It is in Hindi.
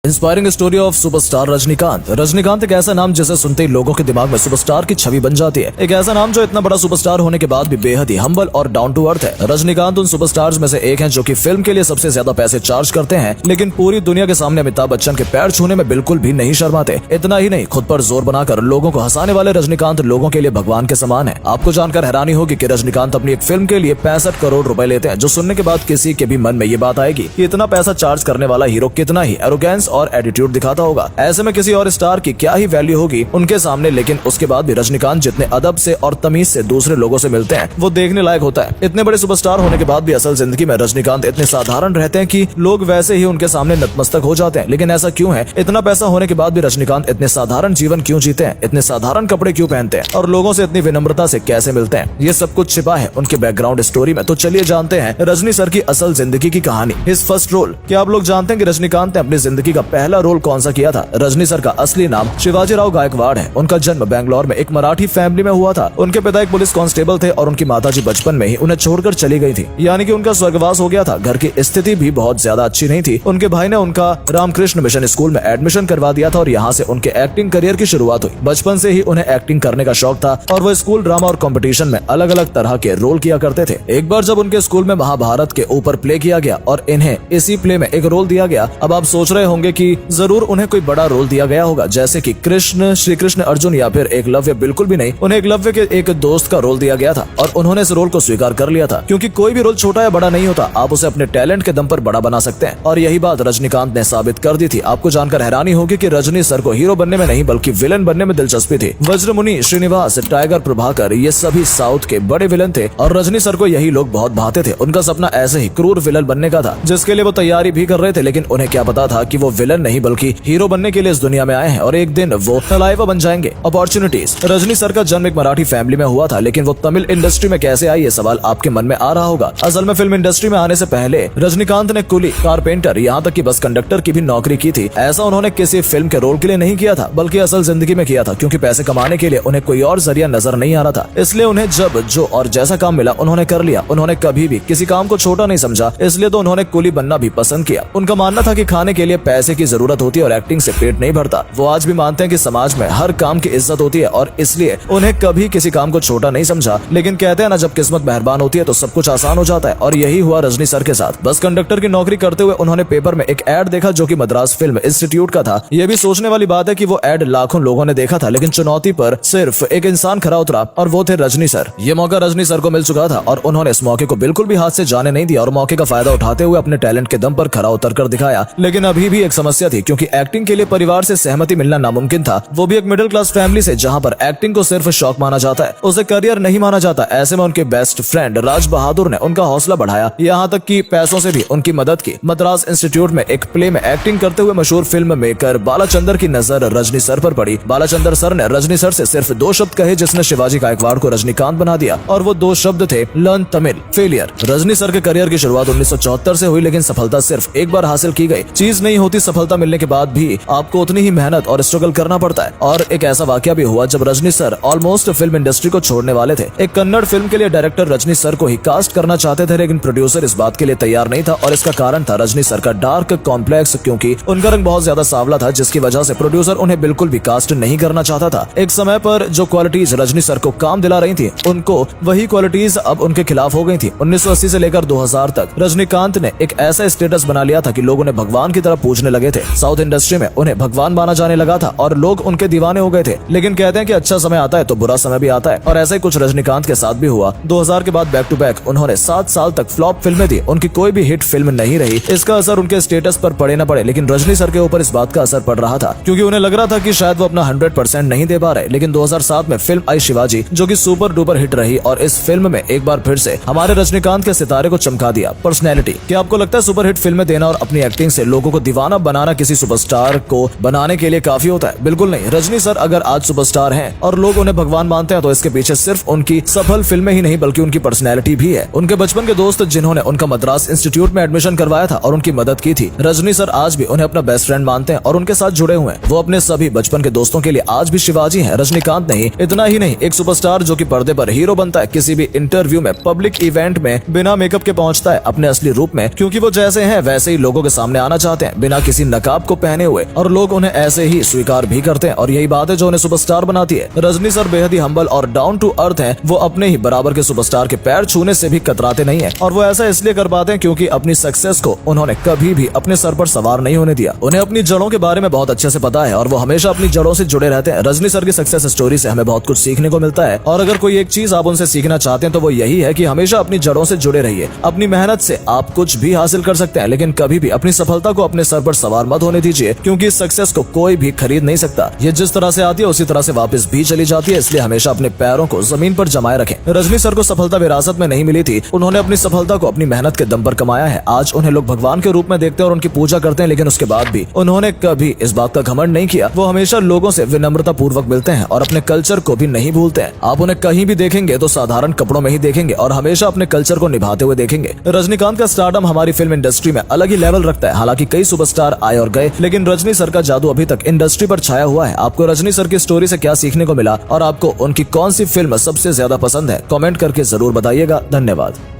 Inspiring story of superstar Rajinikanth. Rajinikanth एक ऐसा नाम जिसे सुनते ही लोगों के दिमाग में सुपरस्टार की छवि बन जाती है। एक ऐसा नाम जो इतना बड़ा सुपरस्टार होने के बाद भी बेहद ही हम्बल और डाउन टू अर्थ है। रजनीकांत उन सुपरस्टार्स में से एक हैं जो कि फिल्म के लिए सबसे ज्यादा पैसे चार्ज करते हैं, लेकिन पूरी दुनिया के सामने अमिताभ बच्चन के पैर छूने में बिल्कुल भी नहीं शर्माते। इतना ही नहीं, खुद पर जोर बनाकर लोगों को हंसाने वाले रजनीकांत लोगों के लिए भगवान के समान है। आपको जानकर हैरानी होगी कि रजनीकांत अपनी एक फिल्म के लिए 65 करोड़ रुपए लेते हैं, जो सुनने के बाद किसी के भी मन में ये बात आएगी कि इतना पैसा चार्ज करने वाला हीरो कितना ही एरोगेंस और एटीट्यूड दिखाता होगा। ऐसे में किसी और स्टार की क्या ही वैल्यू होगी उनके सामने। लेकिन उसके बाद भी रजनीकांत जितने अदब से और तमीज से दूसरे लोगों से मिलते हैं वो देखने लायक होता है। इतने बड़े सुपरस्टार होने के बाद भी असल जिंदगी में रजनीकांत इतने साधारण रहते हैं कि लोग वैसे ही उनके सामने नतमस्तक हो जाते हैं। लेकिन ऐसा क्यों है? इतना पैसा होने के बाद भी रजनीकांत इतने साधारण जीवन क्यों जीते हैं? इतने साधारण कपड़े क्यों पहनते हैं और लोगों से इतनी विनम्रता से कैसे मिलते हैं? ये सब कुछ छिपा है उनके बैकग्राउंड स्टोरी में। तो चलिए जानते हैं रजनी सर की असल जिंदगी की कहानी। His first role. क्या आप लोग जानते हैं कि रजनीकांत ने अपनी जिंदगी का पहला रोल कौन सा किया था? रजनी सर का असली नाम शिवाजीराव गायकवाड़ है। उनका जन्म बैंगलोर में एक मराठी फैमिली में हुआ था। उनके पिता एक पुलिस कांस्टेबल थे और उनकी माताजी बचपन में ही उन्हें छोड़कर चली गई थी, यानी कि उनका स्वर्गवास हो गया था। घर की स्थिति भी बहुत ज्यादा अच्छी नहीं थी। उनके भाई ने उनका रामकृष्ण मिशन स्कूल में एडमिशन करवा दिया था और यहाँ से उनके एक्टिंग करियर की शुरुआत हुई। बचपन से ही उन्हें एक्टिंग करने का शौक था और वो स्कूल ड्रामा और कंपटीशन में अलग अलग तरह के रोल किया करते थे। एक बार जब उनके स्कूल में महाभारत के ऊपर प्ले किया गया और इन्हें इसी प्ले में एक रोल दिया गया। अब आप सोच रहे होंगे कि जरूर उन्हें कोई बड़ा रोल दिया गया होगा, जैसे कि कृष्ण, श्री कृष्ण अर्जुन या फिर एकलव्य। बिल्कुल भी नहीं, उन्हें एकलव्य के एक दोस्त का रोल दिया गया था और उन्होंने इस रोल को स्वीकार कर लिया था, क्योंकि कोई भी रोल छोटा या बड़ा नहीं होता, आप उसे अपने टैलेंट के दम पर बड़ा बना सकते हैं। और यही बात रजनीकांत ने साबित कर दी थी। आपको जानकर हैरानी होगी कि रजनी सर को हीरो बनने में नहीं बल्कि विलन बनने में दिलचस्पी थी। वज्रमुनि, श्रीनिवास, टाइगर प्रभाकर, ये सभी साउथ के बड़े विलन थे और रजनी सर को यही लोग बहुत भाते थे। उनका सपना ऐसे ही क्रूर विलन बनने का था, जिसके लिए वो तैयारी भी कर रहे थे। लेकिन उन्हें क्या पता था कि वो विलन नहीं बल्कि हीरो बनने के लिए इस दुनिया में आए हैं और एक दिन वो तलाइवा बन जाएंगे। अपॉर्चुनिटीज। रजनी सर का जन्म एक मराठी फैमिली में हुआ था, लेकिन वो तमिल इंडस्ट्री में कैसे आई, ये सवाल आपके मन में आ रहा होगा। असल में फिल्म इंडस्ट्री में आने से पहले रजनीकांत ने कुली, कारपेंटर, यहाँ तक कि बस कंडक्टर की भी नौकरी की थी। ऐसा उन्होंने किसी फिल्म के रोल के लिए नहीं किया था, बल्कि असल जिंदगी में किया था, क्योंकि पैसे कमाने के लिए उन्हें कोई और जरिया नजर नहीं आ रहा था। इसलिए उन्हें जब जो और जैसा काम मिला उन्होंने कर लिया। उन्होंने कभी भी किसी काम को छोटा नहीं समझा, इसलिए तो उन्होंने कुली बनना भी पसंद किया। उनका मानना था कि खाने के लिए पैसे की जरूरत होती है और एक्टिंग से पेट नहीं भरता। वो आज भी मानते हैं कि समाज में हर काम की इज्जत होती है और इसलिए उन्हें कभी किसी काम को छोटा नहीं समझा। लेकिन कहते हैं ना, जब किस्मत मेहरबान होती है तो सब कुछ आसान हो जाता है, और यही हुआ रजनी सर के साथ। बस कंडक्टर की नौकरी करते हुए उन्होंने पेपर में एक एड देखा जो कि मद्रास फिल्म इंस्टीट्यूट का था। यह भी सोचने वाली बात है कि वो एड लाखों लोगों ने देखा था, लेकिन चुनौती पर सिर्फ एक इंसान खरा उतरा और वो थे रजनी सर। ये मौका रजनी सर को मिल चुका था और उन्होंने इस मौके को बिल्कुल भी हाथ से जाने नहीं दिया और मौके का फायदा उठाते हुए अपने टैलेंट के दम पर खरा उतर कर दिखाया। लेकिन अभी भी एक समस्या थी, क्योंकि एक्टिंग के लिए परिवार से सहमति मिलना नामुमकिन था। वो भी एक मिडिल क्लास फैमिली से, जहाँ पर एक्टिंग को सिर्फ शौक माना जाता है, उसे करियर नहीं माना जाता। ऐसे में उनके बेस्ट फ्रेंड राज बहादुर ने उनका हौसला बढ़ाया, यहाँ तक कि पैसों से भी उनकी मदद की। मद्रास इंस्टीट्यूट में एक प्ले में एक्टिंग करते हुए मशहूर फिल्म मेकर बालाचंदर की नजर रजनी सर पर पड़ी। बालाचंदर सर ने रजनी सर से सिर्फ 2 शब्द कहे, जिसने शिवाजी गायकवाड़ को रजनीकांत बना दिया, और वो 2 शब्द थे learn Tamil, failure. Rajni sir के करियर की शुरुआत 1974 से हुई, लेकिन सफलता सिर्फ एक बार हासिल की गई चीज नहीं होती। सफलता मिलने के बाद भी आपको उतनी ही मेहनत और स्ट्रगल करना पड़ता है। और एक ऐसा वाकया भी हुआ जब Rajni sir almost film industry को छोड़ने वाले थे। एक कन्नड़ फिल्म के लिए डायरेक्टर रजनी सर को ही कास्ट करना चाहते थे, लेकिन प्रोड्यूसर इस बात के लिए तैयार नहीं था, और इसका कारण था रजनी सर का डार्क कॉम्प्लेक्स, क्योंकि उनका रंग बहुत ज्यादा सांवला था, जिसकी वजह से प्रोड्यूसर उन्हें बिल्कुल भी कास्ट नहीं करना चाहता था। एक समय पर जो क्वालिटीज रजनी सर को काम दिला रही थी, उनको वही क्वालिटीज अब उनके खिलाफ हो गई थी। 1980 से लेकर 2000 तक रजनीकांत ने एक ऐसा स्टेटस बना लिया था कि लोग उन्हें भगवान की तरह पूजने लगे थे। साउथ इंडस्ट्री में उन्हें भगवान माना जाने लगा था और लोग उनके दीवाने हो गए थे। लेकिन कहते हैं कि अच्छा समय आता है तो बुरा समय भी आता है, और ऐसा ही कुछ रजनीकांत के साथ भी हुआ। 2000 के बाद बैक टू बैक उन्होंने 7 साल तक फ्लॉप फिल्में दी। उनकी कोई भी हिट फिल्म नहीं रही। इसका असर उनके स्टेटस पर पड़े न पड़े, लेकिन रजनी सर के ऊपर इस बात का असर पड़ रहा था, क्योंकि उन्हें लग रहा था कि शायद वो अपना 100% नहीं दे पा रहे। लेकिन 2007 में फिल्म आई शिवाजी, जो कि सुपर डुपर हिट रही, और इस फिल्म में एक बार फिर से हमारे रजनीकांत के सितारे को चमका दिया। पर्सनैलिटी। क्या आपको लगता है सुपर हिट फिल्में देना और अपनी एक्टिंग से लोगों को दीवाना बनाना किसी सुपरस्टार को बनाने के लिए काफी होता है? बिल्कुल नहीं। रजनी सर अगर आज सुपरस्टार हैं और लोग उन्हें भगवान मानते हैं, तो इसके पीछे सिर्फ उनकी सफल फिल्में ही नहीं बल्कि उनकी पर्सनैलिटी भी है। उनके बचपन के दोस्त जिन्होंने उनका मद्रास इंस्टीट्यूट में एडमिशन करवाया था और उनकी मदद की थी, रजनी सर आज भी उन्हें अपना बेस्ट फ्रेंड मानते हैं और उनके साथ जुड़े हुए हैं। वो अपने सभी बचपन के दोस्तों के लिए आज भी शिवाजी हैं, रजनीकांत नहीं। इतना ही नहीं, एक सुपरस्टार जो कि पर्दे पर हीरो बनता है, किसी भी इंटरव्यू में, पब्लिक इवेंट में बिना मेकअप के पहुंचता है अपने असली रूप में, क्योंकि वो जैसे हैं वैसे ही लोगों के सामने आना चाहते हैं, बिना किसी किसी नकाब को पहने हुए और लोग उन्हें ऐसे ही स्वीकार भी करते हैं और यही बात है जो उन्हें सुपरस्टार बनाती है। रजनी सर बेहद ही हम्बल और डाउन टू अर्थ हैं। वो अपने ही बराबर के सुपरस्टार के पैर छूने से भी कतराते नहीं है और वो ऐसा इसलिए कर पाते हैं क्योंकि अपनी सक्सेस को उन्होंने कभी भी अपने सर पर सवार नहीं होने दिया। उन्हें अपनी जड़ों के बारे में बहुत अच्छे से पता है और वो हमेशा अपनी जड़ों से जुड़े रहते हैं। रजनी सर की सक्सेस स्टोरी से हमें बहुत कुछ सीखने को मिलता है और अगर कोई एक चीज आप उनसे सीखना चाहते हैं तो वो यही है कि हमेशा अपनी जड़ों से जुड़े रहिए। अपनी मेहनत से आप कुछ भी हासिल कर सकते हैं, लेकिन कभी भी अपनी सफलता को अपने सर पर सवार मत होने दीजिए क्योंकि इस सक्सेस को कोई भी खरीद नहीं सकता। ये जिस तरह से आती है उसी तरह से वापस भी चली जाती है, इसलिए हमेशा अपने पैरों को जमीन पर जमाए रखें। रजनी सर को सफलता विरासत में नहीं मिली थी, उन्होंने अपनी सफलता को अपनी मेहनत के दम पर कमाया है। आज उन्हें लोग भगवान के रूप में देखते हैं और उनकी पूजा करते हैं, लेकिन उसके बाद भी उन्होंने कभी इस बात का घमंड नहीं किया। वो हमेशा लोगों से विनम्रता पूर्वक मिलते हैं और अपने कल्चर को भी नहीं भूलते हैं। आप उन्हें कहीं भी देखेंगे तो साधारण कपड़ों में ही देखेंगे और हमेशा अपने कल्चर को निभाते हुए देखेंगे। रजनीकांत का स्टारडम हमारी फिल्म इंडस्ट्री में अलग ही लेवल रखता है। हालांकि कई सुपरस्टार आए और गए, लेकिन रजनी सर का जादू अभी तक इंडस्ट्री पर छाया हुआ है। आपको रजनी सर की स्टोरी से क्या सीखने को मिला और आपको उनकी कौन सी फिल्म सबसे ज्यादा पसंद है, कमेंट करके जरूर बताइएगा। धन्यवाद।